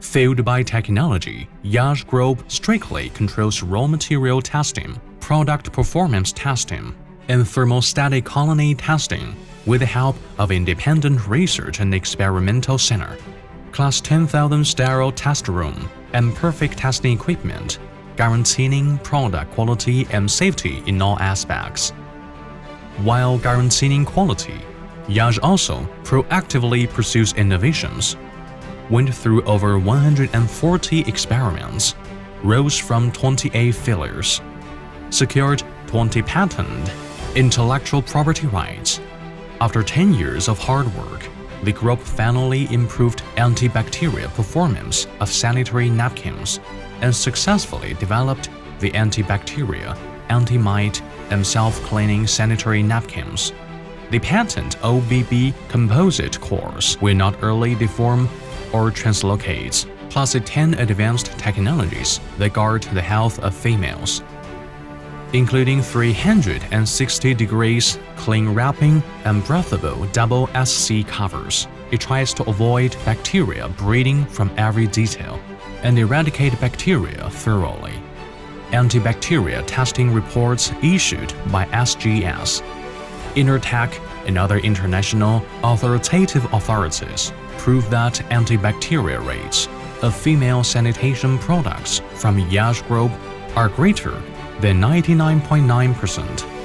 Fueled by technology, Yash Group strictly controls raw material testing, product performance testing, and thermostatic colony testing with the help of independent research and experimental center, Class 10,000 sterile test room, and perfect testing equipment, guaranteeing product quality and safety in all aspects. While guaranteeing quality, Yash also proactively pursues innovations, went through over 140 experiments, rose from 28 failures, secured 20 patent intellectual property rights. After 10 years of hard work, the group finally improved antibacterial performance of sanitary napkins and successfully developed the antibacterial, anti-mite, and self-cleaning sanitary napkins. The patent OBB composite cores will not early deform or translocate, plus the 10 advanced technologies that guard the health of females, including 360 degrees clean wrapping and breathable double SC covers. It tries to avoid bacteria breeding from every detail and eradicate bacteria thoroughly. Antibacterial testing reports issued by SGS, Intertech, and other international authoritative authorities prove that antibacterial rates of female sanitation products from Yash Group are greater than 99.9%.